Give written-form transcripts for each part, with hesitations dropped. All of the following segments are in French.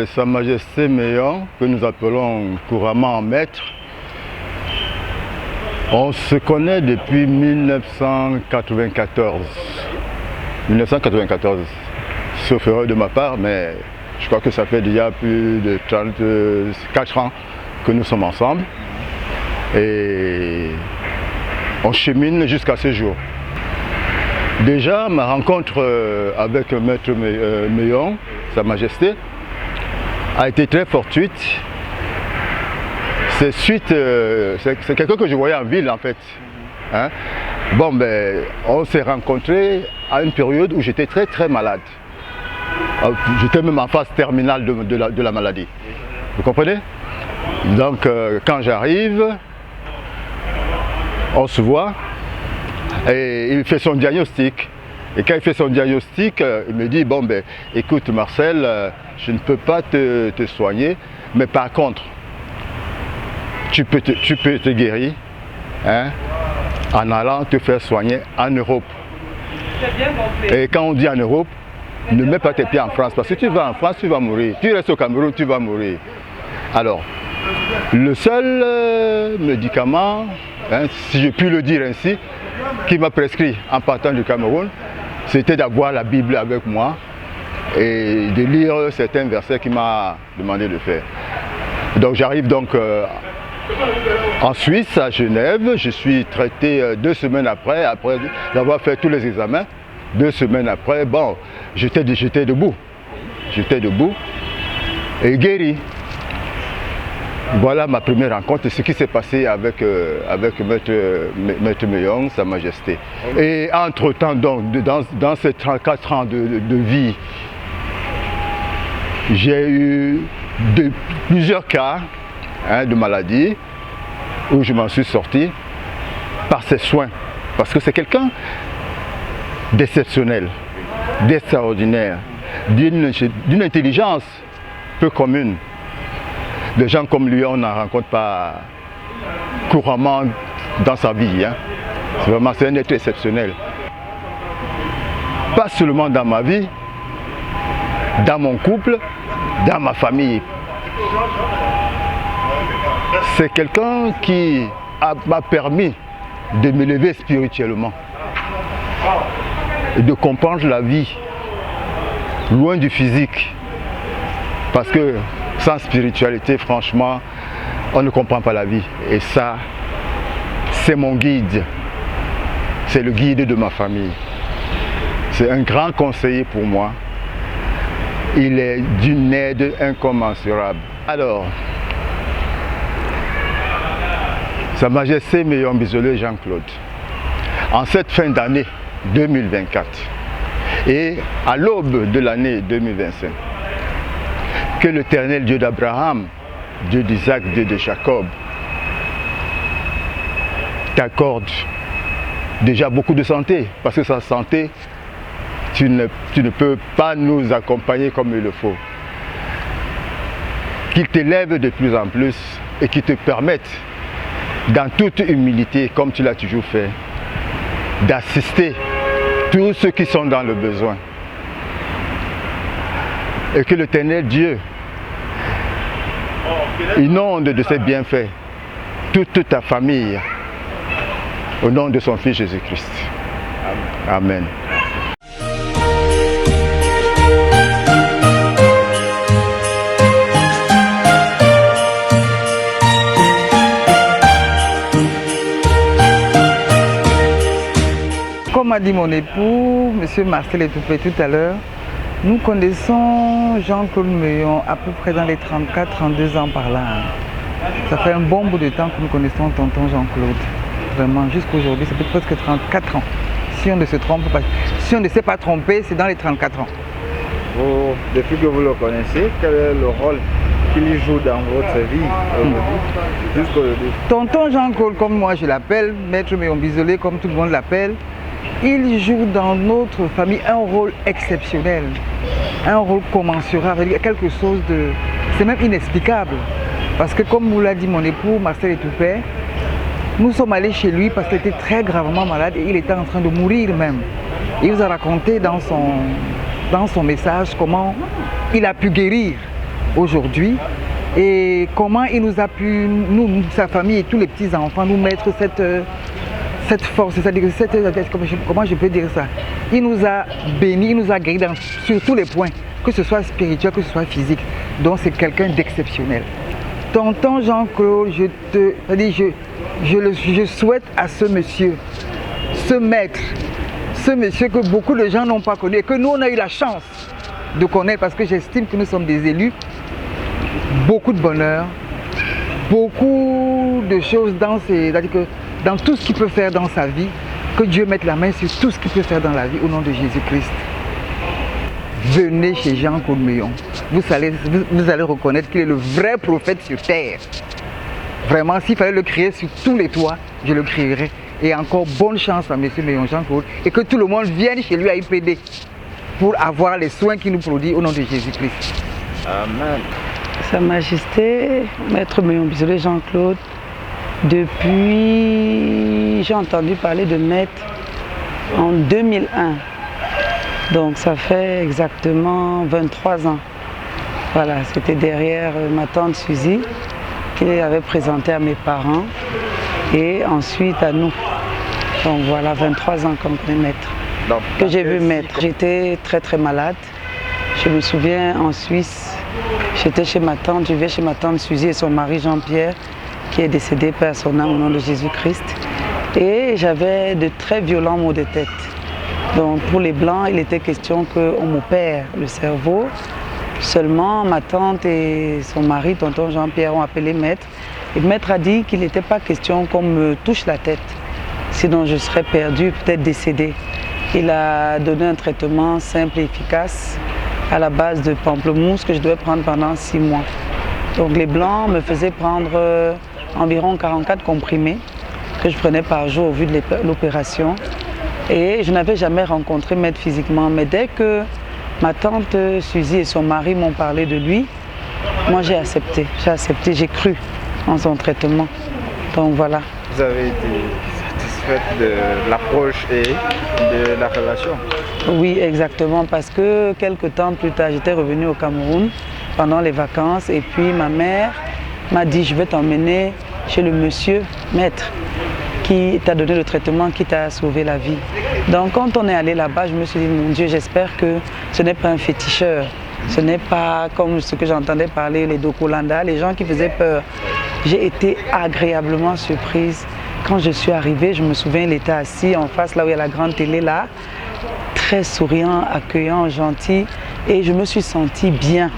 Sa Majesté Meillon, que nous appelons couramment maître, on se connaît depuis 1994. 1994, sauf erreur de ma part, mais je crois que ça fait déjà plus de 34 ans que nous sommes ensemble. Et on chemine jusqu'à ce jour. Déjà, ma rencontre avec Maître Meillon, Sa Majesté, a été très fortuite. C'est quelqu'un que je voyais en ville en fait. Hein? Bon, ben, on s'est rencontrés à une période où j'étais très malade. J'étais même en phase terminale de la maladie. Vous comprenez? Donc, quand j'arrive, on se voit et il fait son diagnostic. Et quand il fait son diagnostic, il me dit, bon, ben, écoute Marcel, je ne peux pas te soigner, mais par contre, tu peux te guérir, hein, en allant te faire soigner en Europe. Et quand on dit en Europe, ne mets pas tes pieds en France, parce que tu vas en France, tu vas mourir. Tu restes au Cameroun, tu vas mourir. Alors, le seul médicament, hein, si je puis le dire ainsi, qui m'a prescrit en partant du Cameroun, c'était d'avoir la Bible avec moi et de lire certains versets qu'il m'a demandé de faire. Donc j'arrive donc en Suisse, à Genève. Je suis traité 2 semaines après d'avoir fait tous les examens. 2 semaines après, bon, j'étais debout. J'étais debout et guéri. Voilà ma première rencontre et ce qui s'est passé avec Maître Meillon, Sa Majesté. Et entre-temps, donc, dans ces 34 ans de vie, j'ai eu plusieurs cas, hein, de maladies où je m'en suis sorti par ses soins. Parce que c'est quelqu'un d'exceptionnel, d'extraordinaire, d'une intelligence peu commune. Des gens comme lui, on n'en rencontre pas couramment dans sa vie. Hein. C'est un être exceptionnel. Pas seulement dans ma vie, dans mon couple, dans ma famille. C'est quelqu'un qui m'a permis de m'élever spirituellement et de comprendre la vie loin du physique. Parce que sans spiritualité, franchement, on ne comprend pas la vie. Et ça, c'est mon guide. C'est le guide de ma famille. C'est un grand conseiller pour moi. Il est d'une aide incommensurable. Alors, Sa Majesté Meillon Bisolé Jean-Claude, en cette fin d'année 2024 et à l'aube de l'année 2025, que l'Éternel Dieu d'Abraham, Dieu d'Isaac, Dieu de Jacob, t'accorde déjà beaucoup de santé, parce que sa santé, tu ne peux pas nous accompagner comme il le faut. Qu'il t'élève de plus en plus et qu'il te permette, dans toute humilité, comme tu l'as toujours fait, d'assister tous ceux qui sont dans le besoin. Et que l'Éternel Dieu inonde de ses bienfaits toute ta famille au nom de son Fils Jésus-Christ. Amen. Comme a dit mon époux, M. Marcel Etoupé tout à l'heure, nous connaissons Jean-Claude Meillon à peu près dans les 34-32 ans par là. Ça fait un bon bout de temps que nous connaissons tonton Jean-Claude. Vraiment, jusqu'aujourd'hui, ça fait presque 34 ans. Si on ne se trompe pas, si on ne s'est pas trompé, c'est dans les 34 ans. Depuis que vous le connaissez, quel est le rôle qu'il joue dans votre vie jusqu'aujourd'hui? Tonton Jean-Claude, comme moi je l'appelle, Maître Meillon Bisolé, comme tout le monde l'appelle, il joue dans notre famille un rôle exceptionnel, un rôle commensurable, quelque chose de... c'est même inexplicable. Parce que comme vous l'a dit mon époux, Marcel Etoupé, nous sommes allés chez lui parce qu'il était très gravement malade et il était en train de mourir même. Il nous a raconté dans son message comment il a pu guérir aujourd'hui et comment il nous a pu, nous, sa famille et tous les petits-enfants, nous mettre cette force, c'est-à-dire comment je peux dire ça? Il nous a bénis, il nous a guéris sur tous les points, que ce soit spirituel, que ce soit physique. Donc c'est quelqu'un d'exceptionnel. Tonton Jean-Claude, je souhaite à ce monsieur, ce maître, ce monsieur que beaucoup de gens n'ont pas connu et que nous on a eu la chance de connaître parce que j'estime que nous sommes des élus, beaucoup de bonheur, beaucoup de choses dans tout ce qu'il peut faire dans sa vie, que Dieu mette la main sur tout ce qu'il peut faire dans la vie au nom de Jésus-Christ. Venez chez Jean-Claude Meillon. Vous allez reconnaître qu'il est le vrai prophète sur terre. Vraiment, s'il fallait le crier sur tous les toits, je le crierais. Et encore bonne chance à M. Meillon Jean-Claude et que tout le monde vienne chez lui à IPD pour avoir les soins qu'il nous produit au nom de Jésus-Christ. Amen. Sa Majesté, Maître Meillon Bisolé Jean-Claude, depuis, j'ai entendu parler de Maître en 2001. Donc ça fait exactement 23 ans. Voilà, c'était derrière ma tante Suzy qui avait présenté à mes parents et ensuite à nous. Donc voilà, 23 ans qu'on connaît Maître. Donc, que j'ai vu Maître. J'étais très malade. Je me souviens en Suisse, j'étais chez ma tante, je vivais chez ma tante Suzy et son mari Jean-Pierre qui est décédé par son âme au nom de Jésus-Christ. Et j'avais de très violents maux de tête. Donc pour les Blancs, il était question qu'on m'opère le cerveau. Seulement ma tante et son mari, tonton Jean-Pierre, ont appelé Maître. Et Maître a dit qu'il n'était pas question qu'on me touche la tête. Sinon je serais perdu, peut-être décédé. Il a donné un traitement simple et efficace à la base de pamplemousse que je devais prendre pendant 6 mois. Donc les Blancs me faisaient prendre environ 44 comprimés que je prenais par jour au vu de l'opération. Et je n'avais jamais rencontré Maître physiquement. Mais dès que ma tante Suzy et son mari m'ont parlé de lui, moi j'ai accepté, j'ai cru en son traitement. Donc voilà. Vous avez été satisfaite de l'approche et de la relation? Oui, exactement, parce que quelques temps plus tard, j'étais revenue au Cameroun pendant les vacances et puis ma mère m'a dit je vais t'emmener chez le monsieur Maître qui t'a donné le traitement, qui t'a sauvé la vie. Donc quand on est allé là-bas, je me suis dit mon Dieu, j'espère que ce n'est pas un féticheur, ce n'est pas comme ce que j'entendais parler, les Dokolanda, les gens qui faisaient peur. J'ai été agréablement surprise. Quand je suis arrivée, je me souviens, il était assis en face, là où il y a la grande télé, là, très souriant, accueillant, gentil, et je me suis sentie bien.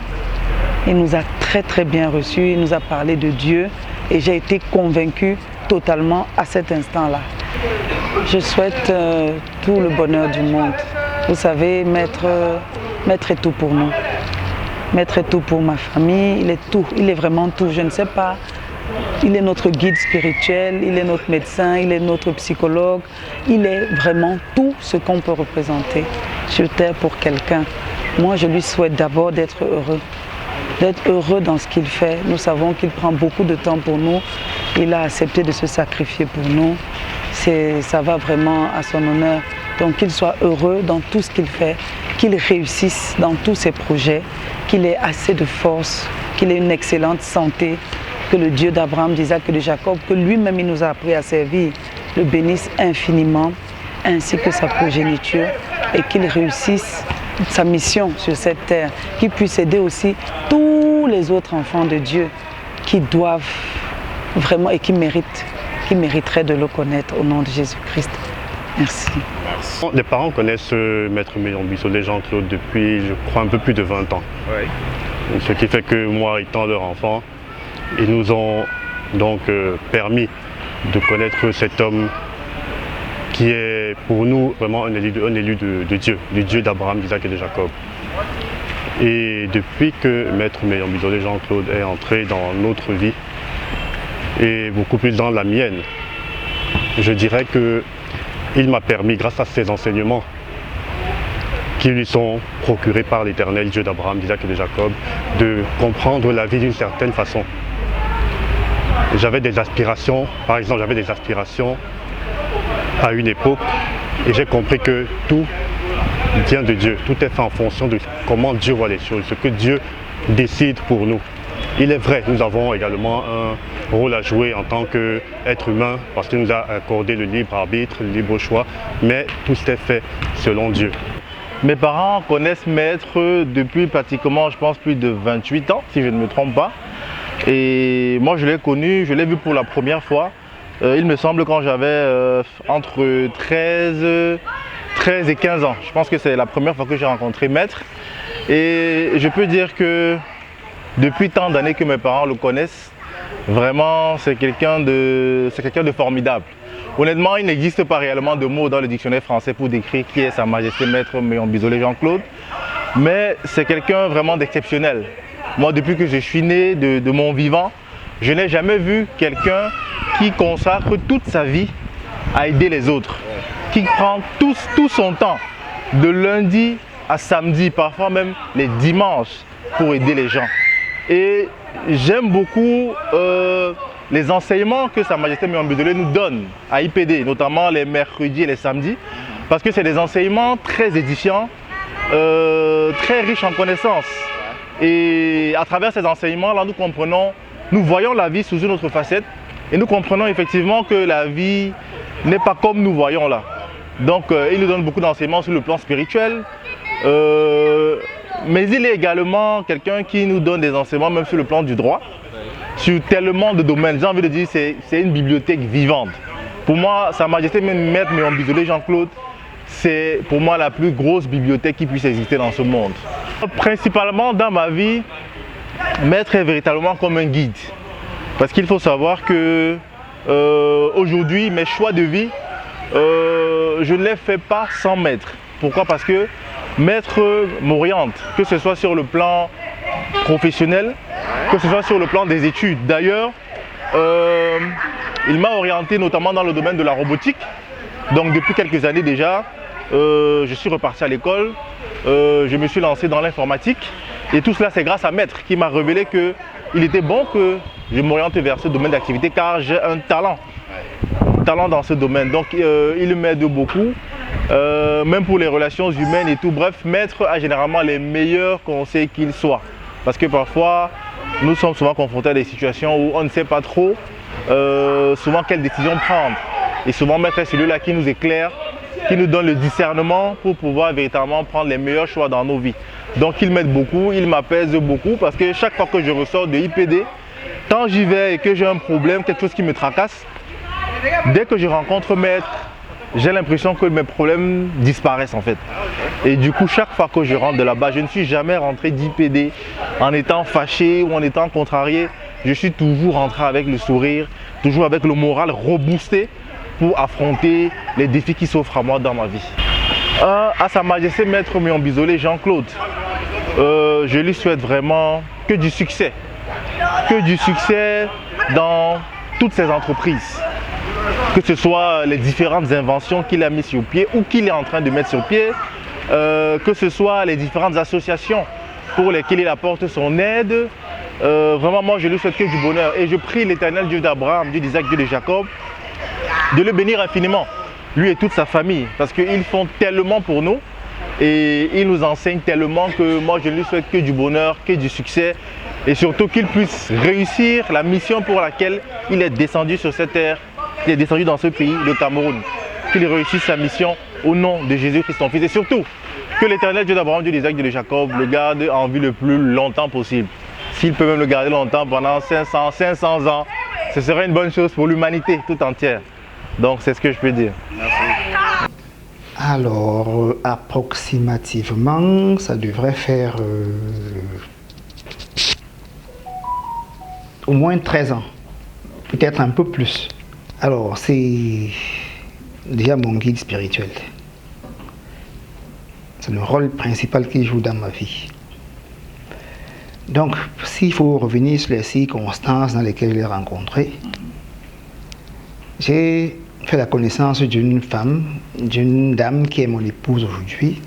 Il nous a très bien reçus, il nous a parlé de Dieu, et j'ai été convaincue totalement à cet instant-là. Je souhaite tout le bonheur du monde. Vous savez, Maître est tout pour nous. Maître est tout pour ma famille, il est tout, il est vraiment tout. Je ne sais pas, il est notre guide spirituel, il est notre médecin, il est notre psychologue. Il est vraiment tout ce qu'on peut représenter sur terre pour quelqu'un. Moi, je lui souhaite d'abord d'être heureux dans ce qu'il fait. Nous savons qu'il prend beaucoup de temps pour nous. Il a accepté de se sacrifier pour nous. Ça va vraiment à son honneur. Donc qu'il soit heureux dans tout ce qu'il fait, qu'il réussisse dans tous ses projets, qu'il ait assez de force, qu'il ait une excellente santé, que le Dieu d'Abraham, d'Isaac et de Jacob, que lui-même il nous a appris à servir, le bénisse infiniment, ainsi que sa progéniture, et qu'il réussisse sa mission sur cette terre, qu'il puisse aider aussi tous les autres enfants de Dieu qui doivent vraiment et qui mériteraient de le connaître au nom de Jésus-Christ. Merci. Les parents connaissent Maître Meillon Bisolé Jean-Claude depuis, je crois, un peu plus de 20 ans. Oui. Ce qui fait que moi, étant leur enfant, ils nous ont donc permis de connaître cet homme qui est pour nous vraiment un élu de Dieu, le Dieu d'Abraham, d'Isaac et de Jacob. Et depuis que Maître Meillon Bisolé Jean-Claude est entré dans notre vie, et beaucoup plus dans la mienne, je dirais qu'il m'a permis, grâce à ses enseignements qui lui sont procurés par l'Éternel Dieu d'Abraham, d'Isaac et de Jacob, de comprendre la vie d'une certaine façon. J'avais des aspirations, par exemple, à une époque, et j'ai compris que tout vient de Dieu, tout est fait en fonction de comment Dieu voit les choses, ce que Dieu décide pour nous. Il est vrai, nous avons également un rôle à jouer en tant qu'être humain parce qu'il nous a accordé le libre arbitre, le libre choix, mais tout est fait selon Dieu. Mes parents connaissent Maître depuis pratiquement, je pense, plus de 28 ans, si je ne me trompe pas. Et moi, je l'ai connu, je l'ai vu pour la première fois. Il me semble quand j'avais entre 13 et 15 ans. Je pense que c'est la première fois que j'ai rencontré Maître. Et je peux dire que depuis tant d'années que mes parents le connaissent, vraiment c'est quelqu'un de formidable. Honnêtement, il n'existe pas réellement de mots dans le dictionnaire français pour décrire qui est Sa Majesté Maître Méon Bisolé Jean-Claude. Mais c'est quelqu'un vraiment d'exceptionnel. Moi, depuis que je suis né de mon vivant, je n'ai jamais vu quelqu'un qui consacre toute sa vie à aider les autres, qui prend tout son temps, de lundi à samedi, parfois même les dimanches, pour aider les gens. Et j'aime beaucoup les enseignements que Sa Majesté Méon Bisolé nous donne à IPD, notamment les mercredis et les samedis, parce que c'est des enseignements très édifiants, très riches en connaissances. Et à travers ces enseignements-là, nous voyons la vie sous une autre facette et nous comprenons effectivement que la vie n'est pas comme nous voyons là. Donc il nous donne beaucoup d'enseignements sur le plan spirituel, mais il est également quelqu'un qui nous donne des enseignements même sur le plan du droit, sur tellement de domaines. J'ai envie de dire que c'est une bibliothèque vivante. Pour moi, Sa Majesté Maître Méon Bisolé Jean-Claude, c'est pour moi la plus grosse bibliothèque qui puisse exister dans ce monde. Principalement dans ma vie, Maître est véritablement comme un guide. Parce qu'il faut savoir que aujourd'hui, mes choix de vie, je ne les fais pas sans Maître. Pourquoi? Parce que Maître m'oriente, que ce soit sur le plan professionnel, que ce soit sur le plan des études. D'ailleurs, il m'a orienté notamment dans le domaine de la robotique. Donc depuis quelques années déjà, je suis reparti à l'école, je me suis lancé dans l'informatique. Et tout cela, c'est grâce à Maître qui m'a révélé qu'il était bon que je m'oriente vers ce domaine d'activité car j'ai un talent dans ce domaine. Donc il m'aide beaucoup, même pour les relations humaines et tout. Bref, Maître a généralement les meilleurs conseils qu'il soit. Parce que parfois, nous sommes souvent confrontés à des situations où on ne sait pas trop souvent quelle décision prendre. Et souvent, Maître est celui-là qui nous éclaire, qui nous donne le discernement pour pouvoir véritablement prendre les meilleurs choix dans nos vies. Donc il m'aide beaucoup, il m'apaise beaucoup parce que chaque fois que je ressors de IPD, quand j'y vais et que j'ai un problème, quelque chose qui me tracasse, dès que je rencontre Maître, j'ai l'impression que mes problèmes disparaissent en fait. Et du coup, chaque fois que je rentre de là-bas, je ne suis jamais rentré d'IPD en étant fâché ou en étant contrarié. Je suis toujours rentré avec le sourire, toujours avec le moral reboosté pour affronter les défis qui s'offrent à moi dans ma vie. À Sa Majesté Maître Méon Bisolé Jean-Claude, je lui souhaite vraiment que du succès dans toutes ses entreprises, que ce soit les différentes inventions qu'il a mises sur pied ou qu'il est en train de mettre sur pied, que ce soit les différentes associations pour lesquelles il apporte son aide. Vraiment, moi, je lui souhaite que du bonheur et je prie l'Éternel Dieu d'Abraham, Dieu d'Isaac, Dieu de Jacob, de le bénir infiniment, lui et toute sa famille, parce qu'ils font tellement pour nous et ils nous enseignent tellement que moi, je lui souhaite que du bonheur, que du succès et surtout qu'il puisse réussir la mission pour laquelle il est descendu sur cette terre, il est descendu dans ce pays, le Cameroun, qu'il réussisse sa mission au nom de Jésus-Christ, son Fils, et surtout que l'Éternel Dieu d'Abraham, Dieu d'Isaac, Dieu de Jacob le garde en vie le plus longtemps possible. S'il peut même le garder longtemps, pendant 500 ans, ce serait une bonne chose pour l'humanité tout entière. Donc c'est ce que je peux dire. Merci. Alors, approximativement, ça devrait faire au moins 13 ans, peut-être un peu plus. Alors, c'est déjà mon guide spirituel. C'est le rôle principal qu'il joue dans ma vie. Donc, s'il faut revenir sur les circonstances dans lesquelles je l'ai rencontré, j'ai fait la connaissance d'une femme, d'une dame qui est mon épouse aujourd'hui,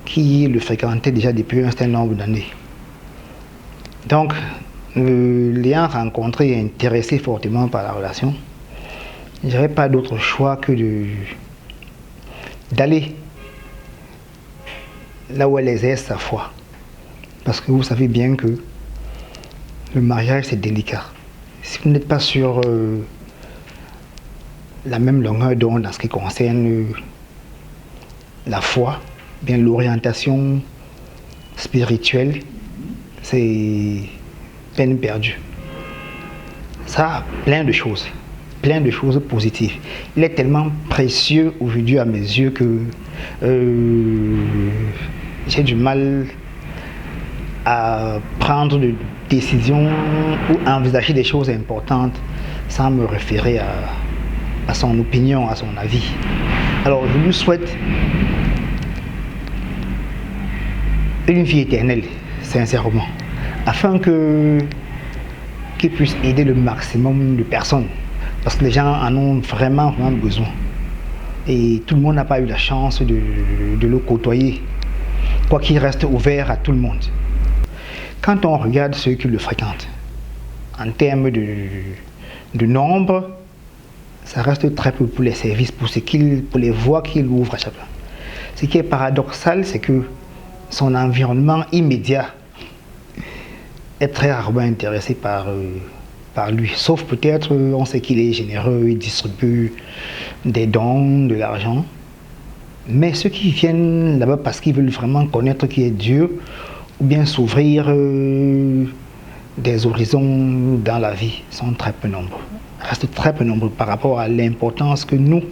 qui le fréquentait déjà depuis un certain nombre d'années. Donc, l'ayant rencontré et intéressé fortement par la relation, je n'avais pas d'autre choix que d'aller là où elle exerce sa foi. Parce que vous savez bien que le mariage, c'est délicat. Si vous n'êtes pas sur la même longueur d'onde en ce qui concerne la foi, bien l'orientation spirituelle, c'est peine perdue. Ça a plein de choses positives. Il est tellement précieux aujourd'hui à mes yeux que j'ai du mal à prendre des décisions ou envisager des choses importantes sans me référer à son opinion, à son avis. Alors je lui souhaite une vie éternelle, sincèrement, afin qu'il puisse aider le maximum de personnes, parce que les gens en ont vraiment besoin. Et tout le monde n'a pas eu la chance de le côtoyer, quoi qu'il reste ouvert à tout le monde. Quand on regarde ceux qui le fréquentent, en termes de nombre, ça reste très peu pour les services, pour les voies qu'il ouvre à chacun. Ce qui est paradoxal, c'est que son environnement immédiat est très rarement intéressé par lui. Sauf peut-être, on sait qu'il est généreux, il distribue des dons, de l'argent. Mais ceux qui viennent là-bas parce qu'ils veulent vraiment connaître qui est Dieu, ou bien s'ouvrir des horizons dans la vie, sont très peu nombreux. Restent très peu nombreux par rapport à l'importance que nous,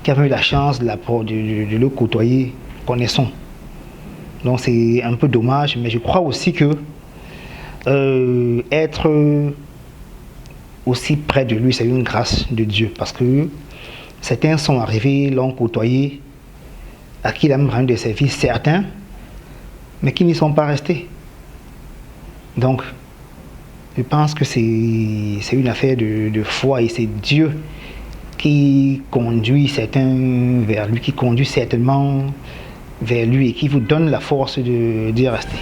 qui avons eu la chance de le côtoyer, connaissons. Donc c'est un peu dommage, mais je crois aussi que être aussi près de lui, c'est une grâce de Dieu, parce que certains sont arrivés, l'ont côtoyé, à qui il a rendu des services certains, mais qui n'y sont pas restés. Donc, je pense que c'est une affaire de foi, et c'est Dieu qui conduit certains vers lui, qui conduit certainement vers lui et qui vous donne la force d'y rester.